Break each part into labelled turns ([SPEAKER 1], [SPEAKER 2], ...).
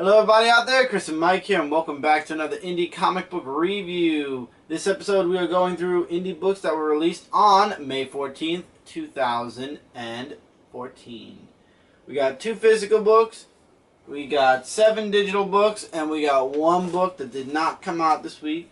[SPEAKER 1] Hello everybody out there, Chris and Mike here, and welcome back to another indie comic book review. This episode we are going through indie books that were released on May 14th, 2014. We got 2 physical books, we got 7 digital books, and we got 1 book that did not come out this week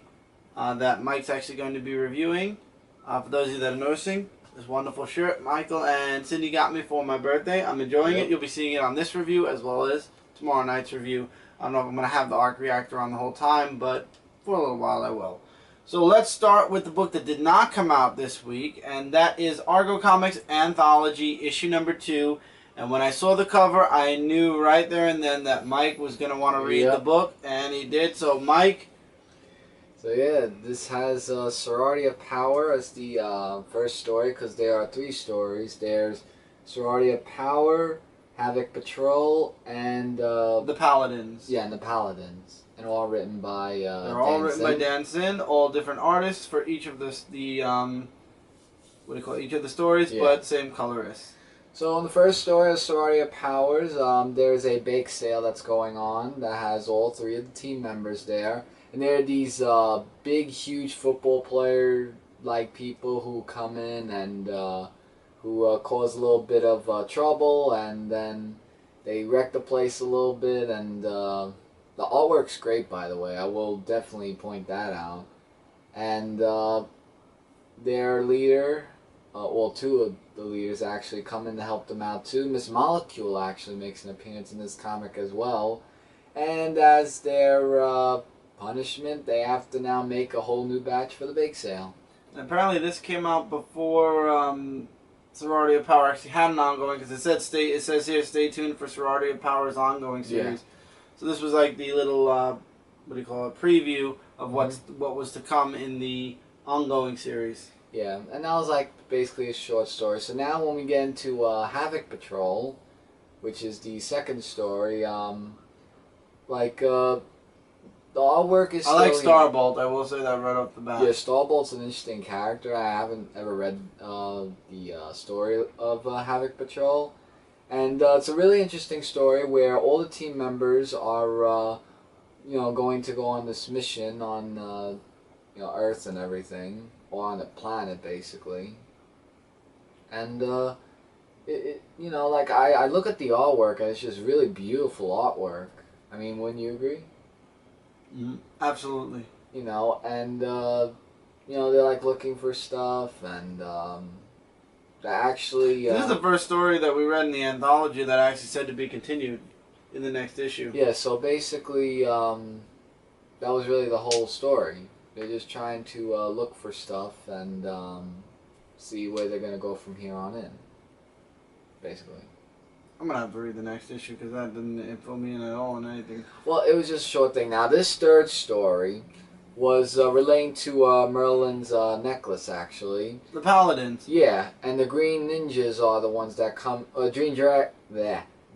[SPEAKER 1] that Mike's actually going to be reviewing. For those of you that are noticing, this wonderful shirt Michael and Cindy got me for my birthday. I'm enjoying it. You'll be seeing it on this review as well as tomorrow night's review. I don't know if I'm going to have the arc reactor on the whole time, but for a little while I will. So let's start with the book that did not come out this week, and that is Argo Comics Anthology issue number 2. And when I saw the cover, I knew right there and then that Mike was going to want to read the book, and he did. So Mike.
[SPEAKER 2] So yeah, this has Sorority of Power as the first story, because there are 3 stories. There's Sorority of Power, Havoc Patrol, and
[SPEAKER 1] the Paladins.
[SPEAKER 2] Yeah, and the Paladins, and all written by
[SPEAKER 1] they're all written by Dan Sin. All different artists for each of each of the stories, but same colorist.
[SPEAKER 2] So in the first story of Sorority of Powers, there's a bake sale that's going on that has all 3 of the team members there, and there are these big, huge football player-like people who come in and who cause a little bit of trouble, and then they wreck the place a little bit, and the artwork's great, by the way. I will definitely point that out. And their leader, well, 2 of the leaders actually come in to help them out too. Miss Molecule actually makes an appearance in this comic as well, and as their punishment, they have to now make a whole new batch for the bake sale.
[SPEAKER 1] And apparently this came out before Sorority of Power actually had an ongoing, because it says here, stay tuned for Sorority of Power's ongoing series. So this was like the little preview of what was to come in the ongoing series.
[SPEAKER 2] Yeah, and that was like basically a short story. So now when we get into Havoc Patrol, which is the second story, the artwork is.
[SPEAKER 1] I like Starbolt. I will say that right off the bat.
[SPEAKER 2] Yeah, Starbolt's an interesting character. I haven't ever read the story of Havoc Patrol, and it's a really interesting story where all the team members are, going to go on this mission on, Earth and everything, or on the planet basically, and I look at the artwork and it's just really beautiful artwork. I mean, wouldn't you agree?
[SPEAKER 1] Absolutely.
[SPEAKER 2] And they're like looking for stuff, and they actually.
[SPEAKER 1] This is the first story that we read in the anthology that actually said to be continued in the next issue.
[SPEAKER 2] Yeah, so basically, that was really the whole story. They're just trying to look for stuff and see where they're gonna go from here on in. Basically.
[SPEAKER 1] I'm going to have to read the next issue because that didn't fill me in at all on anything.
[SPEAKER 2] Well, it was just a short thing. Now, this third story was relating to Merlin's necklace, actually.
[SPEAKER 1] The Paladins.
[SPEAKER 2] Yeah, and the Green Ninjas are the ones that come...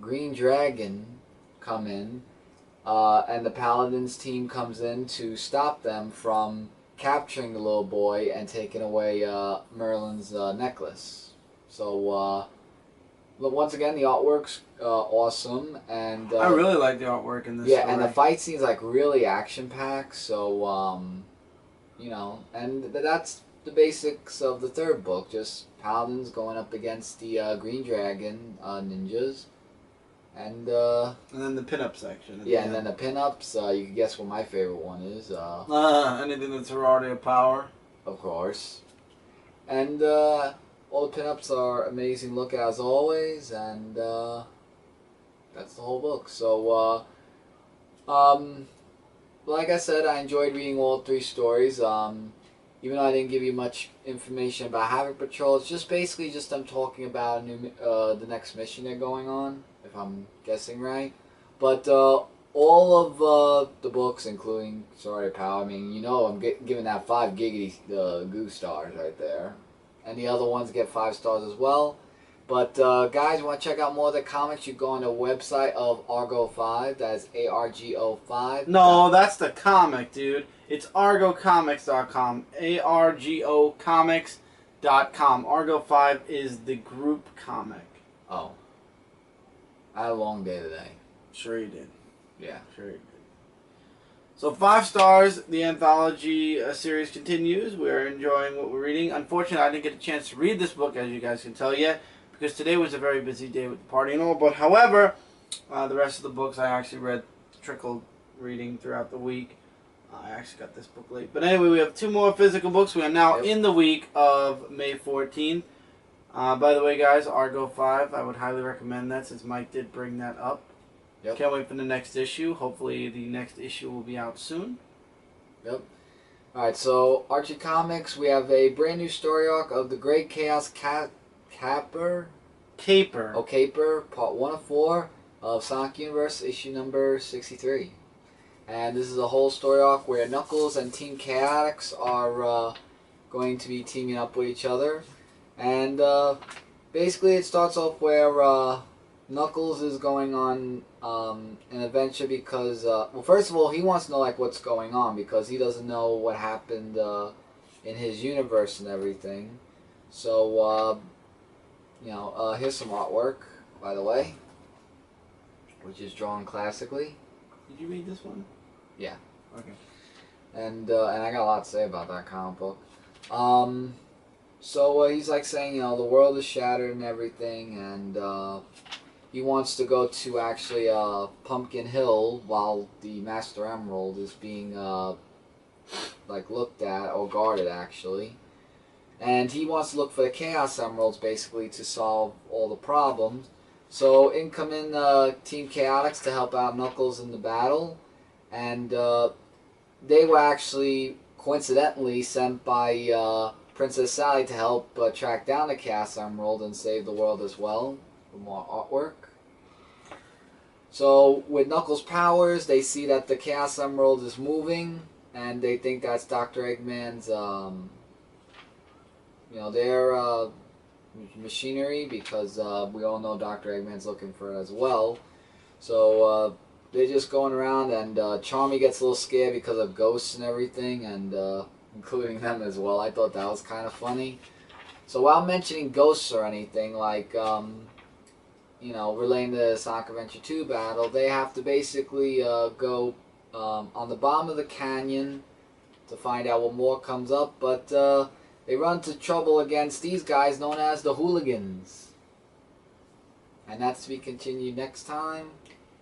[SPEAKER 2] Green Dragon come in, and the Paladins team comes in to stop them from capturing the little boy and taking away Merlin's necklace. So, once again, the artwork's awesome, and
[SPEAKER 1] I really like the artwork in this.
[SPEAKER 2] Yeah,
[SPEAKER 1] story.
[SPEAKER 2] And the fight scene's like really action-packed. So, and that's the basics of the third book. Just Paladins going up against the Green Dragon ninjas, and
[SPEAKER 1] then the pinup section.
[SPEAKER 2] Yeah, and then the pinups. You can guess what my favorite one is.
[SPEAKER 1] Anything that's Sorority of Power,
[SPEAKER 2] of course, and. All the pinups are amazing look as always, and that's the whole book. So, like I said, I enjoyed reading all 3 stories. Even though I didn't give you much information about Havoc Patrol, it's just basically just them talking about the next mission they're going on, if I'm guessing right. But all of the books, including Sorority of Power, I mean, I'm giving that 5 giggity goo stars right there. And the other ones get 5 stars as well. But guys, want to check out more of the comics, you go on the website of Argo 5. That's ARGO5.
[SPEAKER 1] No, that's the comic, dude. It's argocomics.com. ARGOcomics.com. Argo 5 is the group comic.
[SPEAKER 2] Oh. I had a long day today.
[SPEAKER 1] Sure you did.
[SPEAKER 2] Yeah.
[SPEAKER 1] Sure. So 5 stars. The anthology series continues. We're enjoying what we're reading. Unfortunately, I didn't get a chance to read this book, as you guys can tell yet, because today was a very busy day with the party and all. But however, the rest of the books I actually read, trickled reading throughout the week. I actually got this book late. But anyway, we have 2 more physical books. We are now in the week of May 14th. By the way, guys, Argo 5, I would highly recommend that since Mike did bring that up.
[SPEAKER 2] Yep.
[SPEAKER 1] Can't wait for the next issue. Hopefully the next issue will be out soon.
[SPEAKER 2] Yep. Alright, so Archie Comics, we have a brand new story arc of the Great Chaos Caper, part 1 of 4 of Sonic Universe, issue number 63. And this is a whole story arc where Knuckles and Team Chaotix are going to be teaming up with each other. And basically it starts off where Knuckles is going on an adventure because, well, first of all, he wants to know like what's going on because he doesn't know what happened in his universe and everything. So, here's some artwork, by the way, which is drawn classically.
[SPEAKER 1] Did you read this one?
[SPEAKER 2] Yeah.
[SPEAKER 1] Okay.
[SPEAKER 2] And I got a lot to say about that comic book. So he's like saying, the world is shattered and everything, and he wants to go to actually Pumpkin Hill while the Master Emerald is being like looked at or guarded actually. And he wants to look for the Chaos Emeralds basically to solve all the problems. So in come in Team Chaotix to help out Knuckles in the battle. And they were actually coincidentally sent by Princess Sally to help track down the Chaos Emerald and save the world as well. For more artwork. So with Knuckles' powers, they see that the Chaos Emerald is moving, and they think that's Dr. Eggman's, their machinery, because we all know Dr. Eggman's looking for it as well. So they're just going around, and Charmy gets a little scared because of ghosts and everything, and including them as well. I thought that was kind of funny. So while mentioning ghosts or anything, like, relating to the Sonic Adventure 2 battle, they have to basically go on the bottom of the canyon to find out what more comes up, but they run into trouble against these guys known as the Hooligans. And that's to be continued next time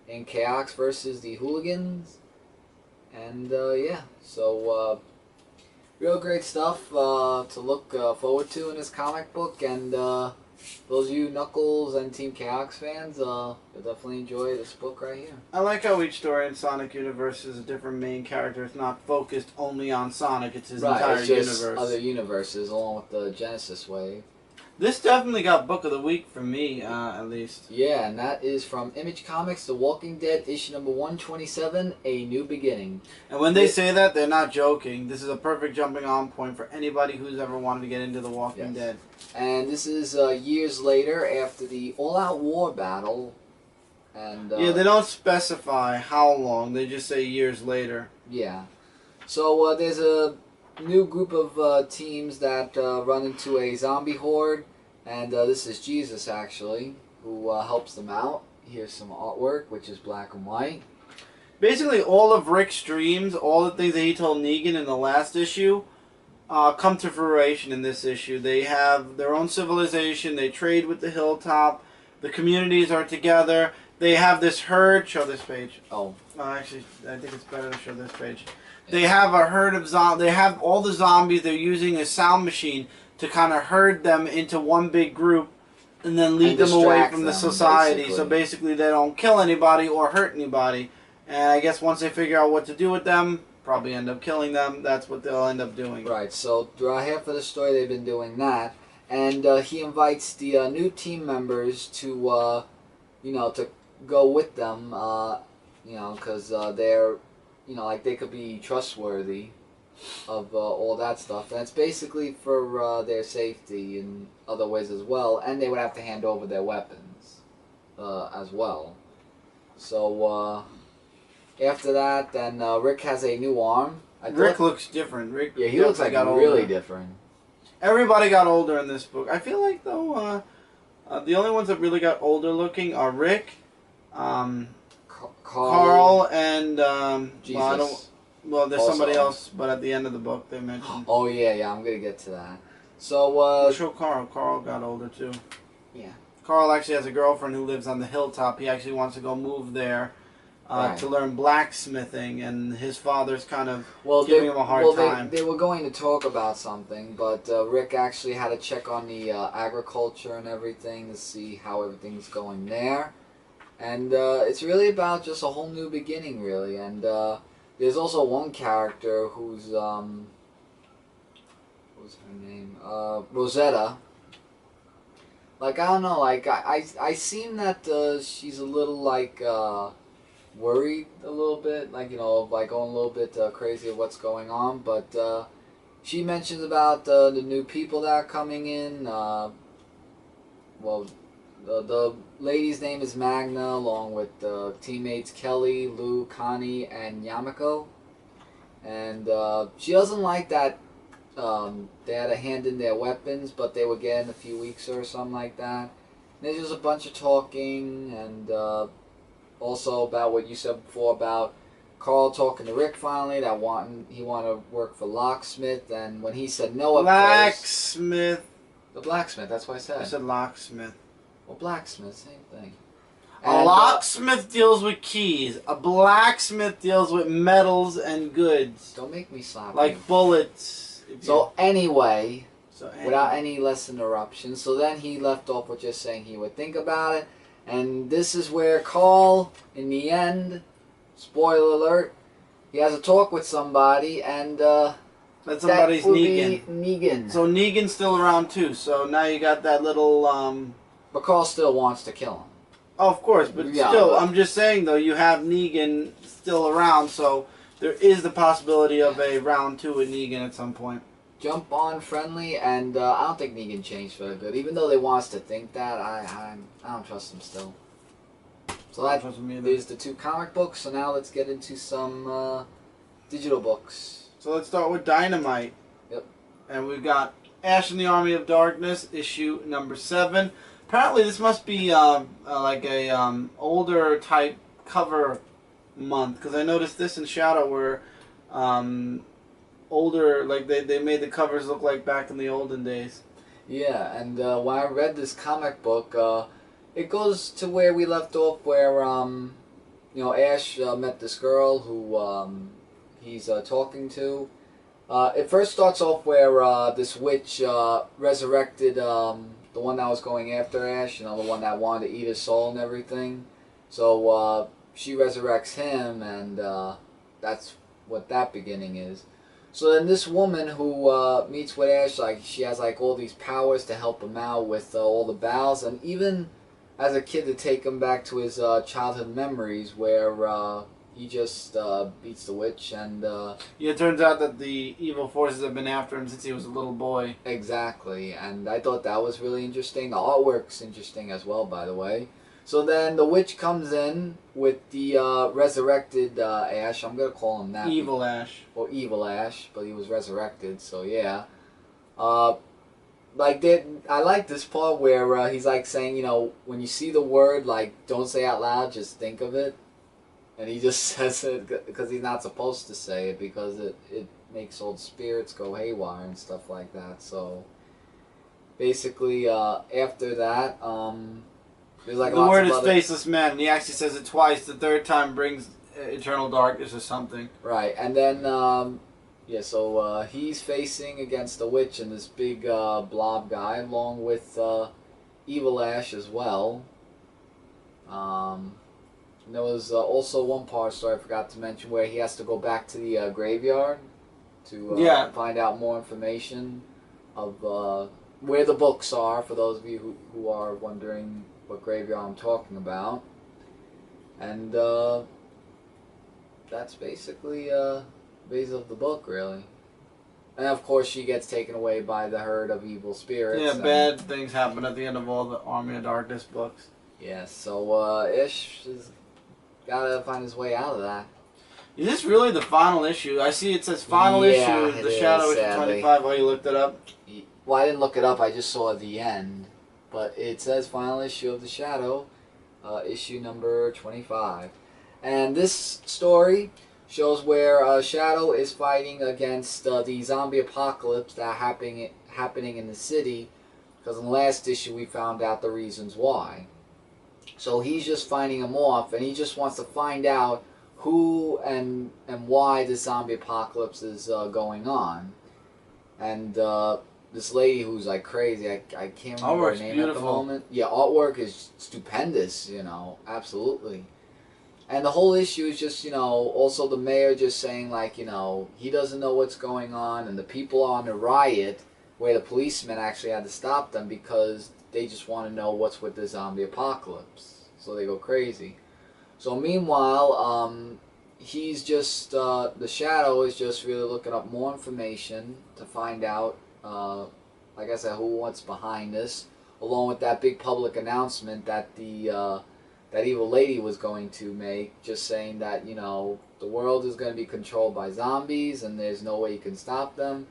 [SPEAKER 2] in Chaotix versus the Hooligans. And yeah, so real great stuff to look forward to in this comic book, and those of you Knuckles and Team Chaotix fans, you'll definitely enjoy this book right here.
[SPEAKER 1] I like how each story in Sonic Universe is a different main character. It's not focused only on Sonic, it's his entire
[SPEAKER 2] it's just
[SPEAKER 1] universe.
[SPEAKER 2] Other universes along with the Genesis wave.
[SPEAKER 1] This definitely got Book of the Week for me, at least.
[SPEAKER 2] Yeah, and that is from Image Comics, The Walking Dead, issue number 127, A New Beginning.
[SPEAKER 1] And when they say that, they're not joking. This is a perfect jumping on point for anybody who's ever wanted to get into The Walking Dead.
[SPEAKER 2] And this is years later after the all-out war battle. And
[SPEAKER 1] yeah, they don't specify how long. They just say years later.
[SPEAKER 2] Yeah. So there's a new group of teams that run into a zombie horde, and this is Jesus actually who helps them out. Here's some artwork, which is black and white.
[SPEAKER 1] Basically, all of Rick's dreams, all the things that he told Negan in the last issue, come to fruition in this issue. They have their own civilization. They trade with the Hilltop. The communities are together. They have this herd. Show this page.
[SPEAKER 2] Oh.
[SPEAKER 1] Actually, I think it's better to show this page. They have a herd of zombies. They have all the zombies. They're using a sound machine to kind of herd them into one big group and then lead them away from the society. So basically they don't kill anybody or hurt anybody. And I guess once they figure out what to do with them, probably end up killing them. That's what they'll end up doing.
[SPEAKER 2] Right, so throughout half of the story they've been doing that. And he invites the new team members to, to go with them, because they're, like they could be trustworthy of all that stuff. And it's basically for their safety in other ways as well. And they would have to hand over their weapons as well. So after that, then Rick has a new arm.
[SPEAKER 1] Rick looks different. Rick,
[SPEAKER 2] yeah, he looks like really different.
[SPEAKER 1] Everybody got older in this book. I feel like, though, the only ones that really got older looking are Rick, Carl,
[SPEAKER 2] Jesus.
[SPEAKER 1] Well, I don't. Well, there's
[SPEAKER 2] Also.
[SPEAKER 1] somebody else, but at the end of the book they mentioned.
[SPEAKER 2] Oh yeah, I'm gonna get to that. So
[SPEAKER 1] We'll show Carl. Carl got older too.
[SPEAKER 2] yeah.
[SPEAKER 1] Carl actually has a girlfriend who lives on the hilltop. He actually wants to go move there
[SPEAKER 2] Right.
[SPEAKER 1] to learn blacksmithing, and his father's kind of
[SPEAKER 2] Well,
[SPEAKER 1] giving him a hard time.
[SPEAKER 2] They were going to talk about something, but Rick actually had to check on the agriculture and everything to see how everything's going there. And it's really about just a whole new beginning, really. And there's also one character who's, what was her name? Rosetta. Like, I don't know, like, I seen that she's a little, like, worried a little bit, like, you know, like going a little bit crazy of what's going on, but she mentions about the new people that are coming in. Well, the lady's name is Magna, along with teammates Kelly, Lou, Connie, and Yamako. And she doesn't like that they had a hand in their weapons, but they were getting a few weeks or something like that. And there's just a bunch of talking, and also about what you said before about Carl talking to Rick finally, that he wanted to work for locksmith, and when he said no at
[SPEAKER 1] Blacksmith.
[SPEAKER 2] first, the blacksmith, that's what I said.
[SPEAKER 1] I said locksmith.
[SPEAKER 2] Well, blacksmith, same thing.
[SPEAKER 1] A locksmith deals with keys. A blacksmith deals with metals and goods.
[SPEAKER 2] Don't make me slap
[SPEAKER 1] like
[SPEAKER 2] you.
[SPEAKER 1] Bullets.
[SPEAKER 2] So anyway,
[SPEAKER 1] anyway,
[SPEAKER 2] without any less interruptions, so then he left off with just saying he would think about it, and this is where Carl, in the end, spoiler alert, he has a talk with somebody, and
[SPEAKER 1] that somebody's Negan.
[SPEAKER 2] Negan.
[SPEAKER 1] So Negan's still around too. So now you got that little.
[SPEAKER 2] But Carl still wants to kill him.
[SPEAKER 1] Oh, of course, but
[SPEAKER 2] Yeah,
[SPEAKER 1] still,
[SPEAKER 2] but-
[SPEAKER 1] I'm just saying though, you have Negan still around, so there is the possibility of a round 2 with Negan at some point.
[SPEAKER 2] Jump on friendly, and I don't think Negan changed for the good. Even though they want us to think that, I don't trust him still. So that is the 2 comic books. So now let's get into some digital books.
[SPEAKER 1] So let's start with Dynamite.
[SPEAKER 2] Yep.
[SPEAKER 1] And we've got Ash and the Army of Darkness, issue number 7. Apparently, this must be like a older type cover month, because I noticed this and Shadow were older, like they made the covers look like back in the olden days.
[SPEAKER 2] Yeah, and when I read this comic book, it goes to where we left off, where you know, Ash met this girl who he's talking to. It first starts off where this witch resurrected the one that was going after Ash, you know, the one that wanted to eat his soul and everything. So she resurrects him, and that's what that beginning is. So then this woman who meets with Ash, like, she has like all these powers to help him out with all the battles, and even as a kid to take him back to his childhood memories where he just beats the witch, and
[SPEAKER 1] Yeah, it turns out that the evil forces have been after him since he was a little boy.
[SPEAKER 2] exactly, and I thought that was really interesting. The artwork's interesting as well, by the way. So then the witch comes in with the resurrected Ash. I'm going to call him that.
[SPEAKER 1] Evil Ash.
[SPEAKER 2] Or Evil Ash, but he was resurrected, so yeah. Like, I like this part where he's like saying, you know, when you see the word, like, don't say out loud, just think of it. And he just says it because he's not supposed to say it, because it makes old spirits go haywire and stuff like that. So basically, after that, there's like
[SPEAKER 1] The
[SPEAKER 2] lots
[SPEAKER 1] word
[SPEAKER 2] of
[SPEAKER 1] is
[SPEAKER 2] other...
[SPEAKER 1] faceless man, and he actually says it twice. The third time brings eternal darkness or something.
[SPEAKER 2] Right, and then yeah, so he's facing against the witch and this big blob guy, along with Evil Ash as well. And there was also one part, sorry, I forgot to mention, where he has to go back to the graveyard to find out more information of where the books are, for those of you who are wondering what graveyard I'm talking about. And that's basically base of the book, really. And of course she gets taken away by the herd of evil spirits.
[SPEAKER 1] Yeah, bad things happen at the end of all the Army of Darkness books.
[SPEAKER 2] Yeah, so Ish has gotta find his way out of that.
[SPEAKER 1] Is this really the final issue? I see it says final
[SPEAKER 2] Yeah,
[SPEAKER 1] issue,
[SPEAKER 2] it
[SPEAKER 1] The
[SPEAKER 2] is,
[SPEAKER 1] Shadow issue
[SPEAKER 2] sadly.
[SPEAKER 1] 25. Oh, you looked it up?
[SPEAKER 2] Well, I didn't look it up, I just saw the end. But it says final issue of The Shadow, issue number 25. And this story Shows where Shadow is fighting against the zombie apocalypse that happening in the city. Because in the last issue we found out the reasons why. So he's just fighting him off, and he just wants to find out who and why the zombie apocalypse is going on. And this lady who's like crazy, I can't remember her name at the moment. Yeah, artwork is stupendous, you know, absolutely. And the whole issue is just, you know, also the mayor just saying, like, you know, he doesn't know what's going on, and the people on the riot, where the policemen actually had to stop them because they just want to know what's with the zombie apocalypse. So they go crazy. So meanwhile, he's just, the Shadow is just really looking up more information to find out, like I said, what's behind this, along with that big public announcement that that evil lady was going to make, just saying that, you know, the world is going to be controlled by zombies and there's no way you can stop them.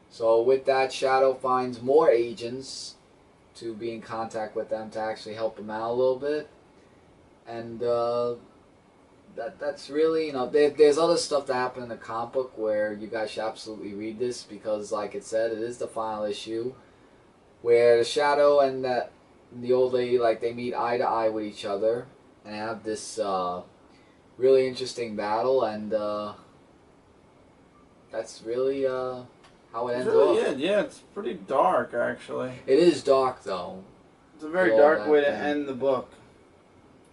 [SPEAKER 2] So with that, Shadow finds more agents to be in contact with them to actually help him out a little bit. And that's really, you know, there's other stuff that happened in the comic book where you guys should absolutely read this, because like it said, it is the final issue where the Shadow and the old lady, like, they meet eye to eye with each other and have this really interesting battle, and that's really how it ends off.
[SPEAKER 1] Yeah, it's pretty dark, actually.
[SPEAKER 2] It is dark, though.
[SPEAKER 1] It's a very dark way to end the book.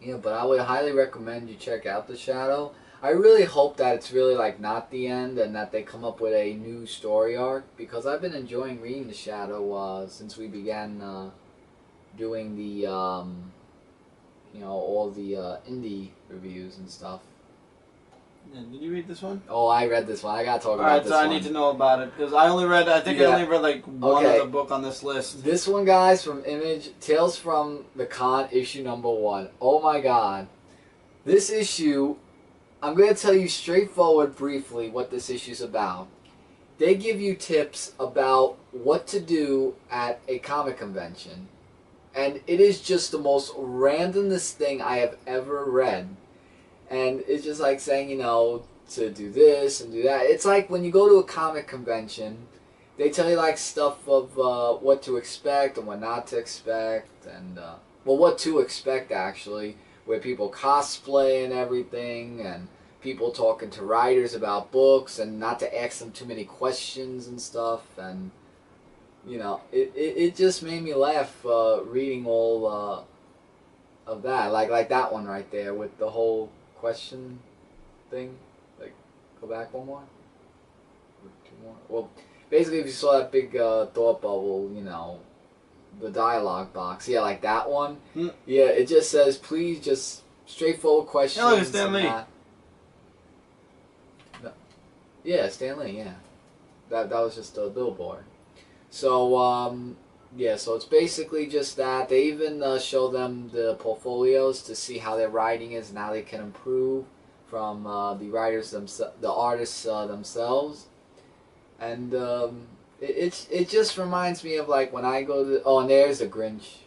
[SPEAKER 2] Yeah, but I would highly recommend you check out The Shadow. I really hope that it's really, like, not the end and that they come up with a new story arc, because I've been enjoying reading The Shadow since we began doing the, you know, all the indie reviews and stuff.
[SPEAKER 1] Yeah, did you read this one?
[SPEAKER 2] Oh, I read this one. I gotta talk about this one.
[SPEAKER 1] Alright, so I need to know about it, because I only read, I only read like one of the book on this list.
[SPEAKER 2] This one, guys, from Image, Tales from the Con, issue #1. Oh my god. This issue, I'm gonna tell you straightforward briefly what this issue's about. They give you tips about what to do at a comic convention. And it is just the most randomest thing I have ever read. And it's just like saying, you know, to do this and do that. It's like when you go to a comic convention, they tell you like stuff of what to expect and what not to expect. And, well, what to expect actually, where people cosplay and everything, and people talking to writers about books and not to ask them too many questions and stuff. And, you know, it just made me laugh reading all of that. Like that one right there with the whole question thing. Like, go back one more? Or two more? Well, basically if you saw that big thought bubble, you know, the dialogue box. Yeah, like that one. Yeah, it just says, please just straightforward questions.
[SPEAKER 1] Yeah, look, it's Stan Lee.
[SPEAKER 2] Yeah, Stan Lee, yeah. That was just a billboard. So, yeah, so it's basically just that. They even show them the portfolios to see how their writing is and how they can improve from the writers themselves, the artists themselves. And it just reminds me of like when I go to, oh, and there's a Grinch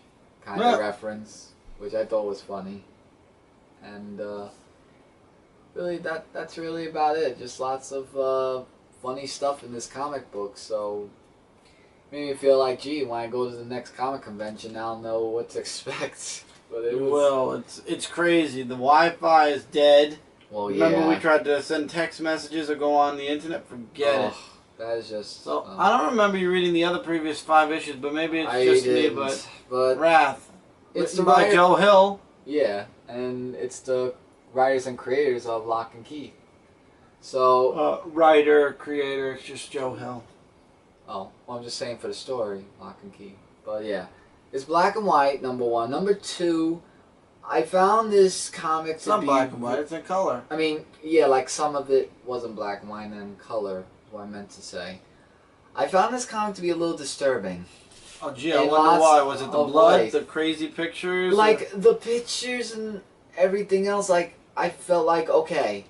[SPEAKER 2] kind of reference, which I thought was funny. And really, that's really about it. Just lots of funny stuff in this comic book. So made me feel like, gee, when I go to the next comic convention, I'll know what to expect. But it was,
[SPEAKER 1] well, it's crazy. The Wi-Fi is dead.
[SPEAKER 2] Well, yeah.
[SPEAKER 1] Remember we tried to send text messages or go on the internet? Forget it.
[SPEAKER 2] That is just...
[SPEAKER 1] So, I don't remember you reading the other previous 5 issues, but maybe it's just me, but Wrath. It's by Joe Hill.
[SPEAKER 2] Yeah, and it's the writers and creators of Lock and Key. So...
[SPEAKER 1] writer, creator, it's just Joe Hill.
[SPEAKER 2] Oh, well, I'm just saying for the story, Lock and Key. But yeah, it's black and white, #1. #2, I found this comic
[SPEAKER 1] it's not black and white, it's in color.
[SPEAKER 2] I mean, yeah, like some of it wasn't black and white and in color, is what I meant to say. I found this comic to be a little disturbing.
[SPEAKER 1] Oh gee, I wonder why. Was it the blood, the crazy pictures?
[SPEAKER 2] Like, the pictures and everything else, like, I felt like, okay,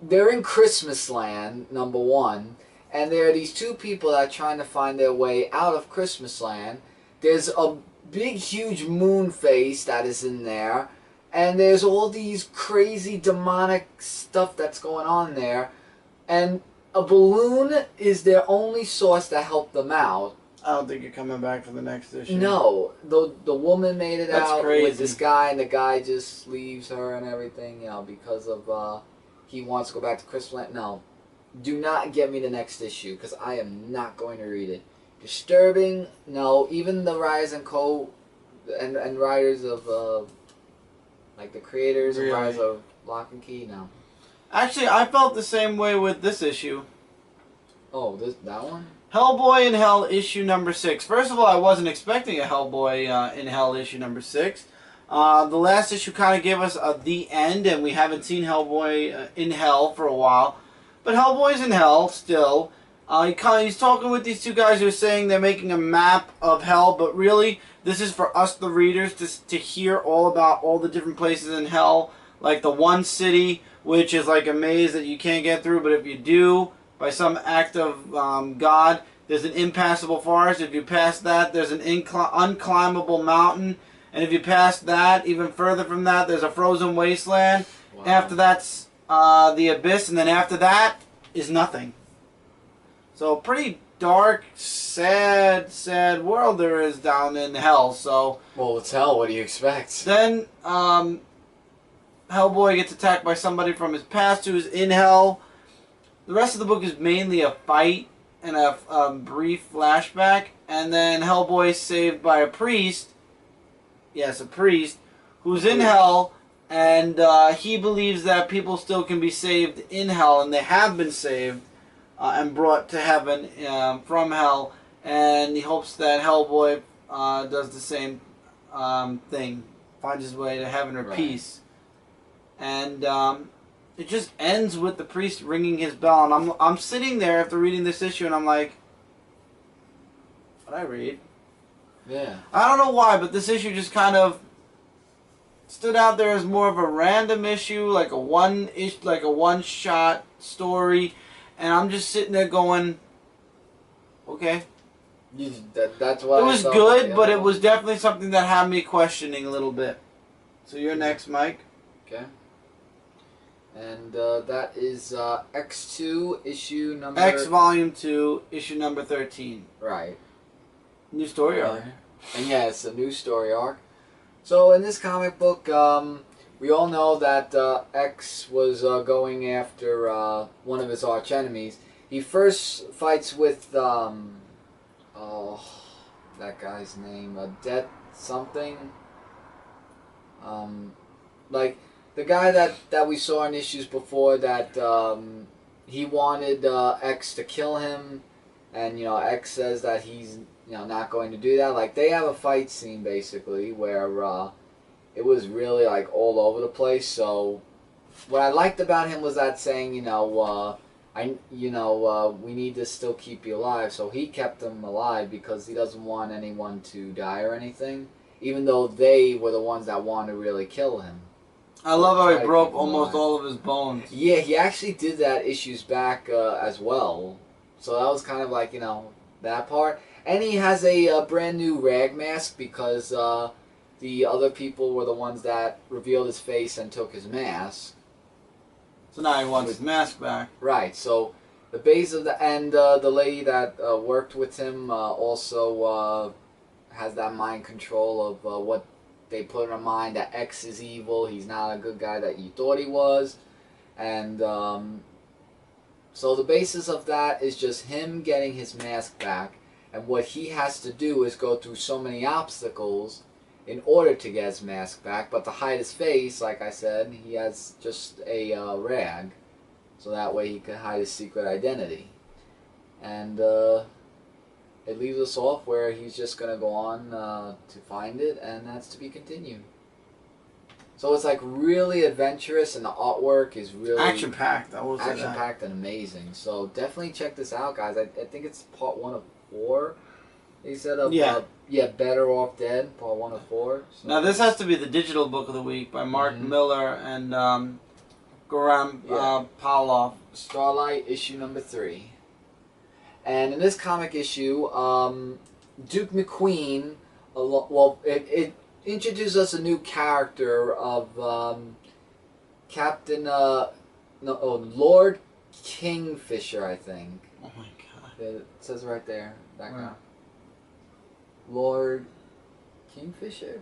[SPEAKER 2] they're in Christmas land, #1. And there are these two people that are trying to find their way out of Christmas land. There's a big, huge moon face that is in there. and there's all these crazy demonic stuff that's going on there, and a balloon is their only source to help them out.
[SPEAKER 1] I don't think you're coming back for the next issue.
[SPEAKER 2] No, the woman made it
[SPEAKER 1] That's
[SPEAKER 2] out
[SPEAKER 1] crazy.
[SPEAKER 2] with this guy, and the guy just leaves her and everything, because of he wants to go back to Crystal. No, do not get me the next issue because I am not going to read it. Disturbing. No, even the Rise and Co. and writers of like the creators
[SPEAKER 1] Really?
[SPEAKER 2] of Rise of Lock and Key. No.
[SPEAKER 1] Actually, I felt the same way with this issue.
[SPEAKER 2] Oh, that one.
[SPEAKER 1] Hellboy in Hell issue number 6. First of all, I wasn't expecting a Hellboy in Hell issue number 6. The last issue kind of gave us the end, and we haven't seen Hellboy in Hell for a while. But Hellboy's in Hell still. He's talking with these two guys who are saying they're making a map of Hell, but really, this is for us, the readers, to hear all about all the different places in Hell, like the one city, which is like a maze that you can't get through, but if you do, by some act of God, there's an impassable forest. If you pass that, there's an unclimbable mountain. And if you pass that, even further from that, there's a frozen wasteland.
[SPEAKER 2] Wow.
[SPEAKER 1] After that's the abyss, and then after that is nothing. So pretty dark, sad world there is down in Hell. So
[SPEAKER 2] well, it's Hell. What do you expect?
[SPEAKER 1] then Hellboy gets attacked by somebody from his past who's in Hell. The rest of the book is mainly a fight and a brief flashback, and then Hellboy is saved by a priest. Yes, a priest who's in Hell, and he believes that people still can be saved in Hell, and they have been saved and brought to heaven from Hell, and he hopes that Hellboy does the same thing, finds his way to heaven or peace, and it just ends with the priest ringing his bell, and I'm sitting there after reading this issue, and I'm like, what I read?
[SPEAKER 2] Yeah.
[SPEAKER 1] I don't know why, but this issue just kind of stood out there as more of a random issue, like a one-shot story, and I'm just sitting there going, okay.
[SPEAKER 2] That's what
[SPEAKER 1] it was good, but it was definitely something that had me questioning a little bit. So you're next, Mike.
[SPEAKER 2] Okay. And that is X2 issue number...
[SPEAKER 1] X Volume 2, issue number 13.
[SPEAKER 2] Right.
[SPEAKER 1] New story arc.
[SPEAKER 2] And yeah, it's a new story arc. So in this comic book, we all know that X was going after one of his arch enemies. He first fights with, that guy's name, Det something. Like, the guy that we saw in issues before that he wanted X to kill him, and X says that he's not going to do that. Like, they have a fight scene basically where it was really like all over the place. So what I liked about him was that saying, we need to still keep you alive. So he kept him alive because he doesn't want anyone to die or anything, even though they were the ones that wanted to really kill him.
[SPEAKER 1] I love how he broke almost all of his bones.
[SPEAKER 2] Yeah, he actually did that issues back as well. So that was kind of like, that part. And he has a brand new rag mask because the other people were the ones that revealed his face and took his mask.
[SPEAKER 1] So now he wants his mask back.
[SPEAKER 2] Right, so the base of the... And the lady that worked with him also has that mind control of what they put in her mind, that X is evil, he's not a good guy that you thought he was. And so the basis of that is just him getting his mask back, and what he has to do is go through so many obstacles in order to get his mask back. But to hide his face, like I said, he has just a rag, so that way he can hide his secret identity. And it leaves us off where he's just going to go on to find it, and that's to be continued. So it's like really adventurous, and the artwork is really...
[SPEAKER 1] Action-packed, I will say that.
[SPEAKER 2] Action-packed and amazing. So definitely check this out, guys. I think it's part 1 of 4. He said of, Better Off Dead, part 1 of 4. So.
[SPEAKER 1] Now this has to be the digital book of the week by Mark Miller and Goran Pavlov.
[SPEAKER 2] Starlight, issue number 3. And in this comic issue, Duke McQueen, introduced us a new character of Lord Kingfisher, I think.
[SPEAKER 1] Oh my god.
[SPEAKER 2] It says right there. That
[SPEAKER 1] Where?
[SPEAKER 2] guy. Lord Kingfisher?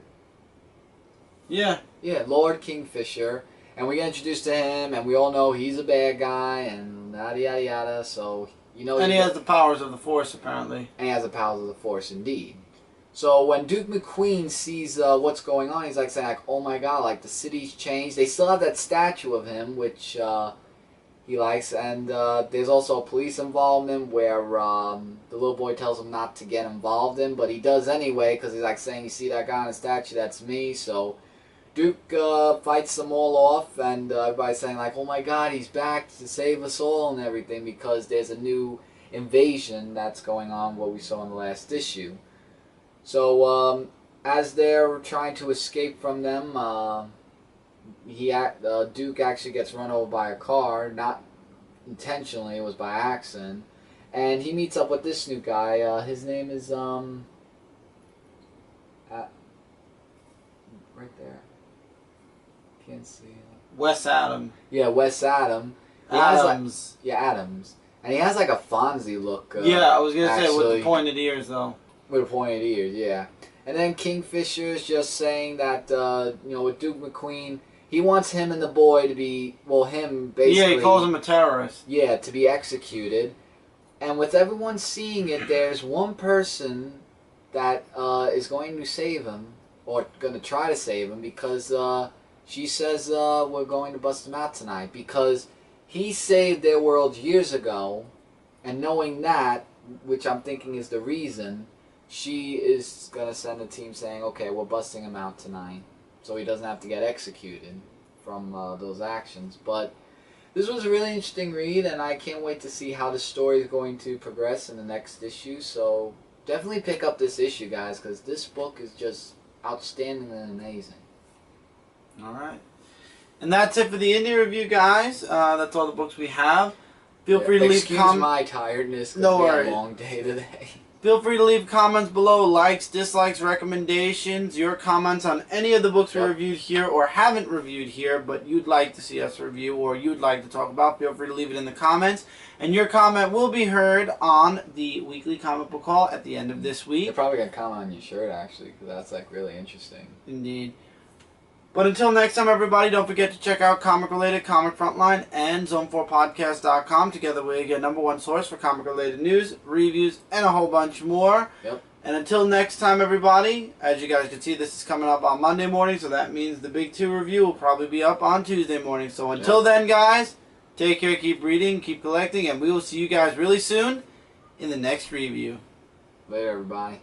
[SPEAKER 1] Yeah.
[SPEAKER 2] Yeah, Lord Kingfisher. And we get introduced to him, and we all know he's a bad guy, and yada yada yada, so you know.
[SPEAKER 1] And he has the powers of the Force, apparently.
[SPEAKER 2] And he has the powers of the Force, indeed. So when Duke McQueen sees what's going on, he's like saying, like, "Oh my God! Like the city's changed." They still have that statue of him, which he likes, and there's also a police involvement where the little boy tells him not to get involved in, but he does anyway because he's like saying, "You see that guy on the statue? That's me." So Duke fights them all off, and everybody's saying like, "Oh my God, he's back to save us all and everything," because there's a new invasion that's going on, what we saw in the last issue. So as they're trying to escape from them, Duke actually gets run over by a car, not intentionally, it was by accident, and he meets up with this new guy. His name is right there. Can't see him.
[SPEAKER 1] Wes Adam.
[SPEAKER 2] Yeah, Wes Adam.
[SPEAKER 1] Adams.
[SPEAKER 2] Adams. And he has like a Fonzie look.
[SPEAKER 1] Yeah, I was going to say with
[SPEAKER 2] actually.
[SPEAKER 1] the pointed ears, though.
[SPEAKER 2] With pointed ears, yeah. And then Kingfisher is just saying that, with Duke McQueen, he wants him and the boy to be, him basically.
[SPEAKER 1] Yeah, he calls him a terrorist.
[SPEAKER 2] Yeah, to be executed. And with everyone seeing it, there's one person that is going to save him, or going to try to save him, because she says we're going to bust him out tonight. Because he saved their world years ago, and knowing that, which I'm thinking is the reason, she is going to send a team saying, okay, we're busting him out tonight, so he doesn't have to get executed from those actions. But this was a really interesting read, and I can't wait to see how the story is going to progress in the next issue. So definitely pick up this issue, guys, because this book is just outstanding and amazing.
[SPEAKER 1] Alright. And that's it for the indie review, guys. That's all the books we have. Feel free to leave
[SPEAKER 2] Excuse my tiredness, because we had a long day today.
[SPEAKER 1] Feel free to leave comments below, likes, dislikes, recommendations, your comments on any of the books we reviewed here or haven't reviewed here, but you'd like to see us review or you'd like to talk about. Feel free to leave it in the comments. And your comment will be heard on the weekly comic book call at the end of this week.
[SPEAKER 2] You're probably going to comment on your shirt, actually, because that's, like, really interesting.
[SPEAKER 1] Indeed. But until next time, everybody, don't forget to check out Comic Related, Comic Frontline, and Zone4Podcast.com. Together we get #1 source for comic-related news, reviews, and a whole bunch more.
[SPEAKER 2] Yep.
[SPEAKER 1] And until next time, everybody, as you guys can see, this is coming up on Monday morning, so that means the Big 2 review will probably be up on Tuesday morning. So until then, guys, take care, keep reading, keep collecting, and we will see you guys really soon in the next review.
[SPEAKER 2] Later, everybody.